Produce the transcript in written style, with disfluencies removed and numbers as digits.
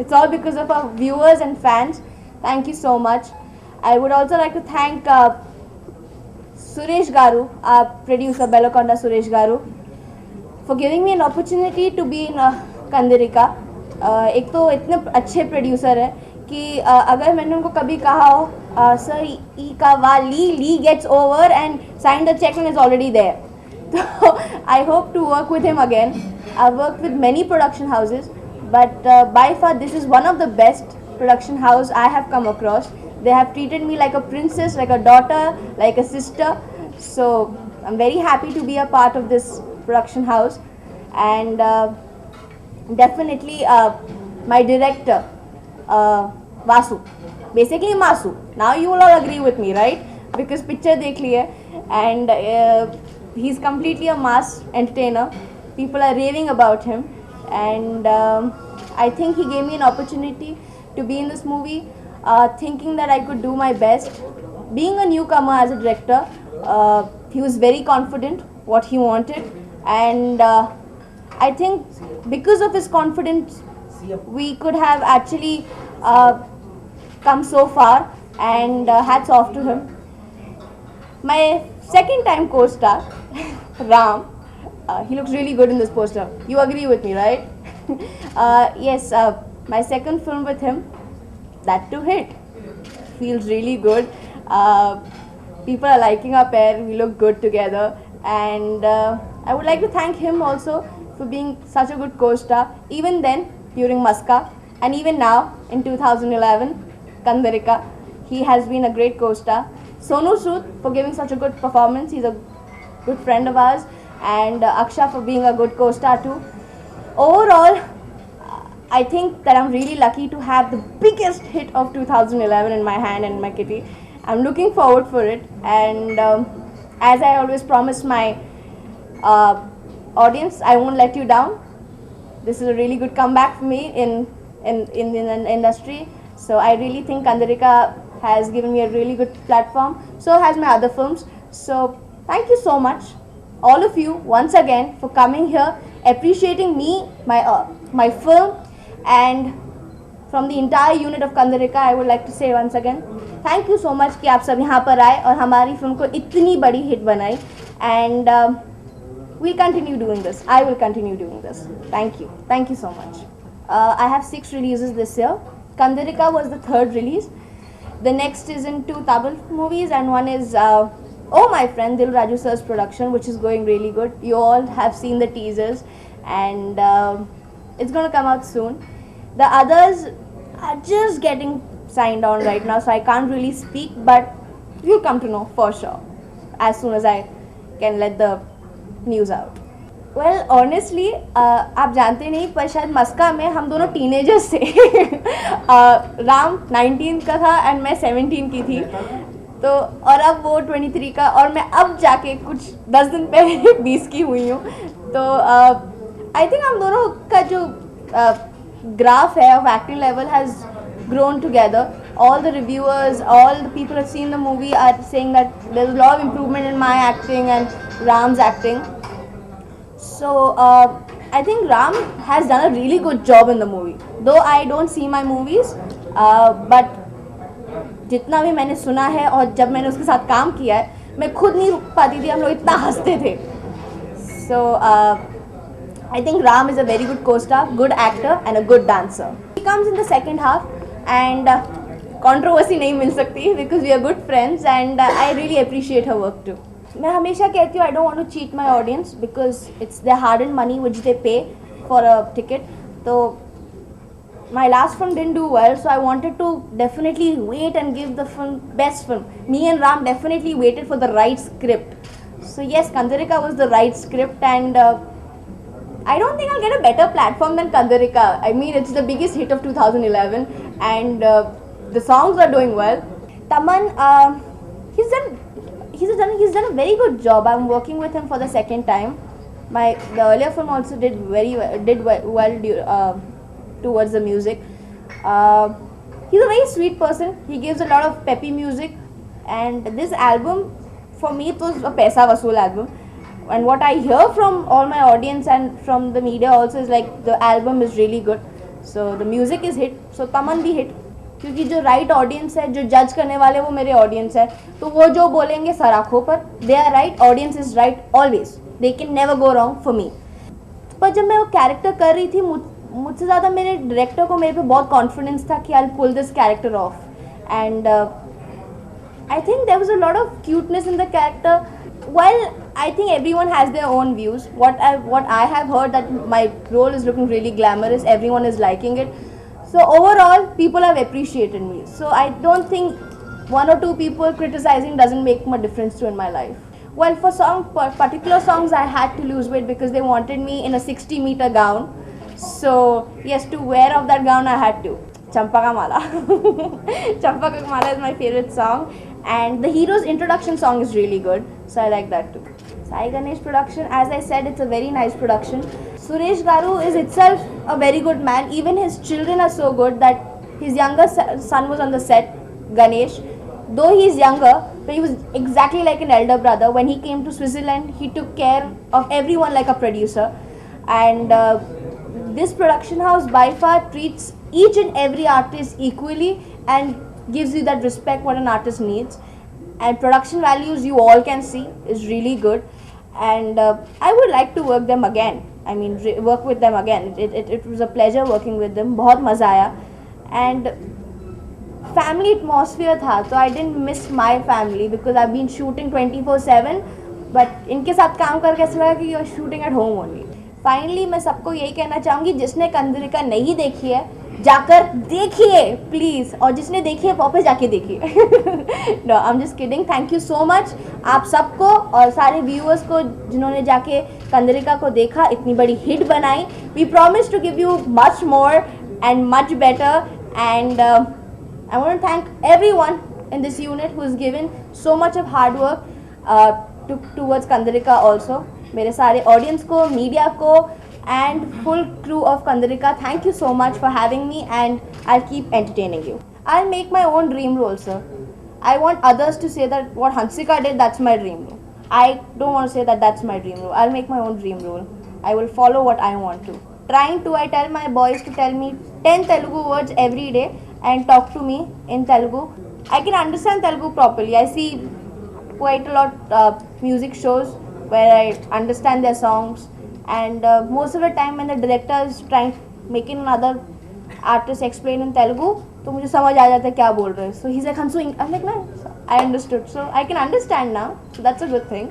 It's all because of our viewers and fans. Thank you so much. I would also like to thank Suresh Garu, our producer, Belokonda Suresh Garu, for giving me an opportunity to be in Kandireega. एक तो इतने अच्छे producer है कि अगर मैंने उनको कभी कहा हो सर ई का वाली ली gets over and sign the cheque and is already there though I hope to work with him again I work with many production houses but by far this is one of the best production house I have come across. They have treated me like a princess, like a daughter, like a sister, so I'm very happy to be a part of this production house. And definitely my director Vasu, basically Masu, now you will all agree with me, right? Because picture dekh liye. And he's completely a mass entertainer. People are raving about him. And I think he gave me an opportunity to be in this movie, thinking that I could do my best. Being a newcomer as a director, he was very confident what he wanted, and I think because of his confidence, we could have actually come so far, and hats off to him. My second time co-star, Ram. He looks really good in this poster. You agree with me, right? Yes, my second film with him, that too hit. Feels really good. People are liking our pair. We look good together. And I would like to thank him also for being such a good co-star. Even then, during Maska, and even now in 2011, Kandireega, he has been a great co-star. Sonu Sood for giving such a good performance. He's a good friend of ours. And Aksha for being a good co-star too. Overall, I think that I'm really lucky to have the biggest hit of 2011 in my hand and my kitty. I'm looking forward for it, and as I always promise my audience, I won't let you down. This is a really good comeback for me in an industry. So I really think Kandireega has given me a really good platform. So has my other films. So thank you so much, all of you, once again, for coming here, appreciating me, my film, and from the entire unit of Kandireega, I would like to say once again, thank you so much कि आप सब यहाँ पर आए और हमारी film को इतनी बड़ी हिट बनाई. And we'll continue doing this. I will continue doing this. Thank you so much. I have 6 releases this year. Kandireega was the 3rd release. The next is in 2 Tamil movies, and one is Oh My Friend, Dil Raju sir's production, which is going really good. You all have seen the teasers, and it's going to come out soon. The others are just getting signed on right now, so I can't really speak, but you'll come to know for sure as soon as I can let the news out. Well, honestly, आप जानते नहीं, पर शायद मस्का में हम दोनों teenagers थे. राम 19 का था एंड मैं 17 की थी. तो और अब वो 23 का, और मैं अब जाके कुछ 10 दिन पहले 20 की हुई हूँ. तो आई थिंक हम दोनों का जो ग्राफ है of acting level has grown together. All the reviewers, all the people who have seen the movie are saying that there's a lot of improvement in my acting and Ram's acting. So I think Ram has done a really good job in the movie. Though I don't see my movies, but जितना भी मैंने सुना है और जब मैंने उसके साथ काम किया है, मैं खुद नहीं रुक पाती थी, हम लोग इतना हंसते थे. So I think Ram is a very good co-star, good actor and a good dancer. He comes in the second half, and controversy नहीं मिल सकती because we are good friends, and I really appreciate her work too. मैं हमेशा कहती हूँ I don't want to cheat my audience because it's their hard-earned money which they pay for a ticket. So my last film didn't do well, so I wanted to definitely wait and give the film best film. Me and Ram definitely waited for the right script. So yes, Kandireega was the right script, and I don't think I'll get a better platform than Kandireega. I mean, it's the biggest hit of 2011, and the songs are doing well. Taman, he's done a very good job. I'm working with him for the second time. The earlier film also did well towards the music. He's a very sweet person. He gives a lot of peppy music, and this album for me it was a paisa vasool album. And what I hear from all my audience and from the media also is like the album is really good. So the music is hit, so Taman भी hit. क्योंकि जो right audience है, जो जज करने वाले वो मेरे ऑडियंस है, तो वो जो बोलेंगे सर आँखों पर, they are right, audience is right always, they can never go wrong for me. पर जब मैं वो कैरेक्टर कर रही थी, मुझसे ज़्यादा मेरे डायरेक्टर को मेरे पे बहुत कॉन्फिडेंस था कि I will pull this character off. And I think there was a lot of cuteness in the character. While I think everyone has their own views, what I have heard that my role is looking really glamorous. Everyone is liking it. So overall, people have appreciated me. So I don't think one or two people criticizing doesn't make a difference to in my life. Well, for particular songs, I had to lose weight because they wanted me in a 60-meter gown. So yes, to wear off that gown, I had to. Champaka Mala. Champaka Mala is my favorite song, and the hero's introduction song is really good, so I like that too. Sai Ganesh production, as I said, it's a very nice production. Suresh Garu is itself a very good man. Even his children are so good that his younger son was on the set, Ganesh. Though he is younger, but he was exactly like an elder brother. When he came to Switzerland, he took care of everyone like a producer. And this production house by far treats each and every artist equally and gives you that respect what an artist needs. And production values, you all can see, is really good. And I would like to work them again. I mean, work with them again. It was a pleasure working with them. बहुत मज़ा आया. And family atmosphere था, तो I didn't miss my family because I've been shooting 24/7. But इनके साथ काम करके ऐसा लगा कि you're shooting at home only. Finally मैं सबको यही कहना चाहूँगी, जिसने कंदरिका नहीं देखी है जाकर देखिए प्लीज़, और जिसने देखी है वापस जाके देखिए. No, I am just kidding. Thank you so much आप सबको और सारे व्यूअर्स को जिन्होंने जाके कंदरिका को देखा, इतनी बड़ी हिट बनाई. We promise to give you much more and much better. And I want to thank everyone in this unit who has given so much of hard work towards Kandireega also. मेरे सारे audience को, media को and full crew of Kandireega, thank you so much for having me, and I'll keep entertaining you. I'll make my own dream role, sir. I want others to say that what Hansika did, that's my dream role. I don't want to say that that's my dream role. I'll make my own dream role. I will follow what I want to. Trying to, I tell my boys to tell me 10 Telugu words every day and talk to me in Telugu. I can understand Telugu properly. I see quite a lot music shows where I understand their songs, and most of the time when the director is trying making another artist explain in Telugu, तो मुझे समझ आ जाता है क्या बोल रहे हैं. So he's like, Hansu, I'm like, no, I understood. So I can understand now. So that's a good thing.